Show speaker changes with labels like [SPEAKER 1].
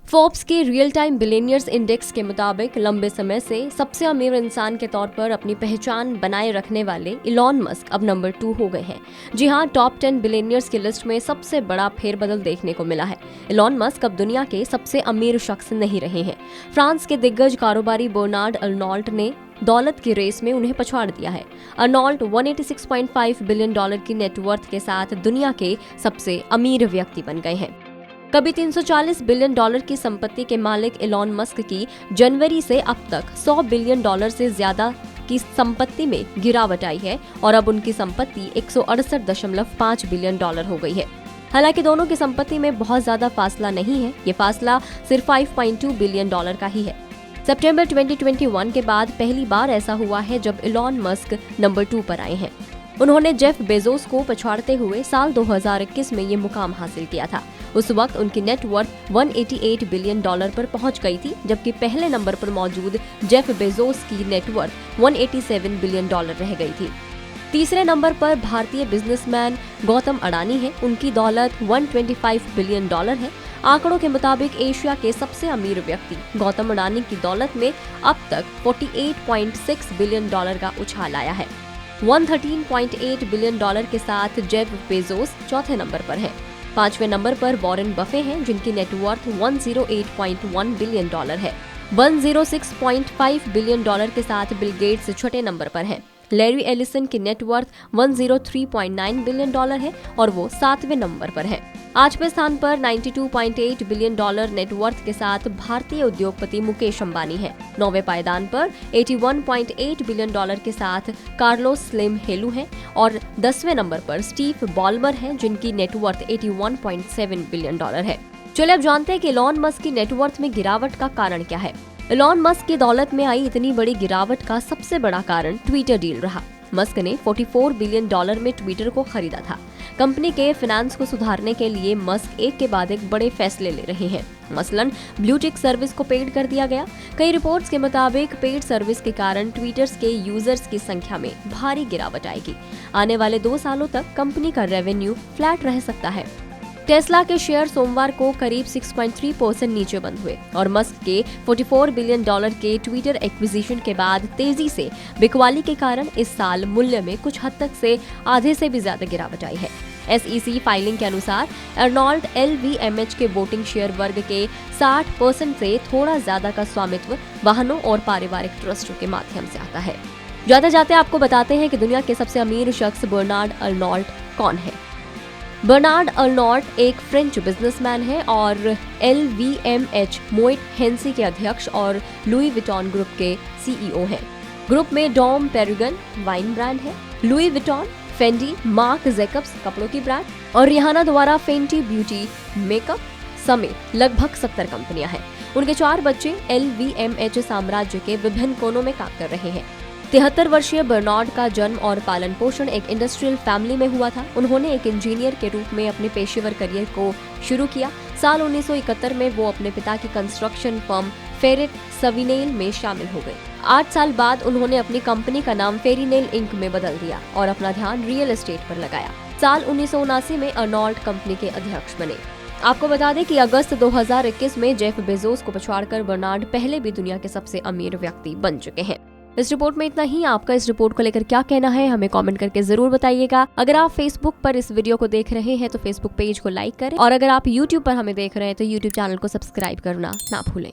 [SPEAKER 1] Forbes के real time billionaires index के मुताबिक लंबे समय से सबसे अमीर इंसान के तौर पर अपनी पहचान बनाए रखने वाले इलॉन मस्क अब नंबर 2 हो गए हैं। जी हां, टॉप 10 बिलियनियर्स की लिस्ट में सबसे बड़ा फेरबदल देखने को मिला है। इलॉन मस्क अब दुनिया के सबसे अमीर शख्स नहीं रहे हैं। फ्रांस के दिग्गज कारोबारी बर्नार्ड अर्नॉल्ट ने दौलत की रेस में उन्हें पछाड़ दिया है। अर्नॉल्ट 186.5 बिलियन डॉलर की नेटवर्थ के साथ दुनिया के सबसे अमीर व्यक्ति बन गए हैं। कभी 340 बिलियन डॉलर की संपत्ति के मालिक इलॉन मस्क की जनवरी से अब तक 100 बिलियन डॉलर से ज्यादा की संपत्ति में गिरावट आई है और अब उनकी संपत्ति 168.5 बिलियन डॉलर हो गई है। हालांकि दोनों की संपत्ति में बहुत ज्यादा फासला नहीं है, ये फासला सिर्फ 5.2 बिलियन डॉलर का ही है। सितंबर 2021 के बाद पहली बार ऐसा हुआ है जब इलॉन मस्क नंबर 2 पर आए हैं। उन्होंने जेफ बेजोस को पछाड़ते हुए साल 2021 में ये मुकाम हासिल किया था। उस वक्त उनकी नेटवर्थ 188 बिलियन डॉलर पर पहुंच गई थी, जबकि पहले नंबर पर मौजूद जेफ बेजोस की नेटवर्थ 187 बिलियन डॉलर रह गई थी। तीसरे नंबर पर भारतीय बिजनेसमैन गौतम अडानी है। उनकी दौलत 125 बिलियन डॉलर है। आंकड़ों के मुताबिक एशिया के सबसे अमीर व्यक्ति गौतम अडानी की दौलत में अब तक 48.6 बिलियन डॉलर का उछाल आया है। 113.8 बिलियन डॉलर के साथ जेफ बेजोस चौथे नंबर पर है। पांचवें नंबर पर वॉरेन बफे हैं, जिनकी नेटवर्थ 108.1 बिलियन डॉलर है। 106.5 बिलियन डॉलर के साथ बिल गेट्स छठे नंबर पर हैं। लैरी एलिसन की नेटवर्थ 103.9 बिलियन डॉलर है और वो 7वें नंबर पर है। 8वें स्थान पर 92.8 बिलियन डॉलर नेटवर्थ के साथ भारतीय उद्योगपति मुकेश अंबानी है। 9वें पायदान पर 81.8 बिलियन डॉलर के साथ कार्लोस स्लिम हेलू है और 10वें नंबर पर स्टीव बॉल्मर है, जिनकी नेटवर्थ 81.7 बिलियन डॉलर है। चलिए अब जानते हैं कि इलॉन मस्क की नेटवर्थ में गिरावट का कारण क्या है। इलॉन मस्क की दौलत में आई इतनी बड़ी गिरावट का सबसे बड़ा कारण ट्विटर डील रहा। मस्क ने 44 बिलियन डॉलर में ट्विटर को खरीदा था। कंपनी के फाइनेंस को सुधारने के लिए मस्क एक के बाद एक बड़े फैसले ले रहे हैं। मसलन ब्लू टिक सर्विस को पेड कर दिया गया। कई रिपोर्ट्स के मुताबिक पेड सर्विस के कारण ट्विटर्स के यूजर्स की संख्या में भारी गिरावट आएगी। आने वाले 2 सालों तक कंपनी का रेवेन्यू फ्लैट रह सकता है। टेस्ला के शेयर सोमवार को करीब 6.3% नीचे बंद हुए और मस्क के 44 बिलियन डॉलर के ट्विटर एक्विजिशन के बाद तेजी से बिकवाली के कारण इस साल मूल्य में कुछ हद तक से आधे से भी ज्यादा गिरावट आई है। SEC फाइलिंग के अनुसार अर्नॉल्ट LVMH के वोटिंग शेयर वर्ग के 60% से थोड़ा ज्यादा का स्वामित्व वाहनों और पारिवारिक ट्रस्टों के माध्यम से आता है। जाते जाते आपको बताते हैं कि दुनिया के सबसे अमीर शख्स बर्नार्ड अर्नॉल्ट कौन है। बर्नार्ड अर्नॉल्ट एक फ्रेंच बिजनेसमैन है और LVMH मोइट हेंसी के अध्यक्ष और लुई विटॉन ग्रुप के CEO हैं। ग्रुप में डॉम पेरिगन वाइन ब्रांड है, Louis Vuitton, Fendi, mark Jacobs कपड़ों की ब्रांड और रिहाना द्वारा फेंटी ब्यूटी मेकअप समेत लगभग 70 कंपनियां हैं। उनके 4 बच्चे LVMH साम्राज्य के विभिन्न कोनों में काम कर रहे हैं। 73 वर्षीय बर्नार्ड का जन्म और पालन पोषण एक इंडस्ट्रियल फैमिली में हुआ था। उन्होंने एक इंजीनियर के रूप में अपने पेशेवर करियर को शुरू किया। साल 1971 में वो अपने पिता की कंस्ट्रक्शन फर्म फेरेट सविनेल में शामिल हो गए। 8 साल बाद उन्होंने अपनी कंपनी का नाम फेरिनेल इंक में बदल दिया और अपना ध्यान रियल एस्टेट पर लगाया। साल 1979 में अर्नॉल्ट कंपनी के अध्यक्ष बने। आपको बता दें कि अगस्त 2021 में जेफ बेजोस को पछाड़कर बर्नार्ड पहले भी दुनिया के सबसे अमीर व्यक्ति बन चुके हैं। इस रिपोर्ट में इतना ही। आपका इस रिपोर्ट को लेकर क्या कहना है हमें कमेंट करके जरूर बताइएगा। अगर आप फेसबुक पर इस वीडियो को देख रहे हैं तो फेसबुक पेज को लाइक करें और अगर आप यूट्यूब पर हमें देख रहे हैं तो यूट्यूब चैनल को सब्सक्राइब करना ना भूलें।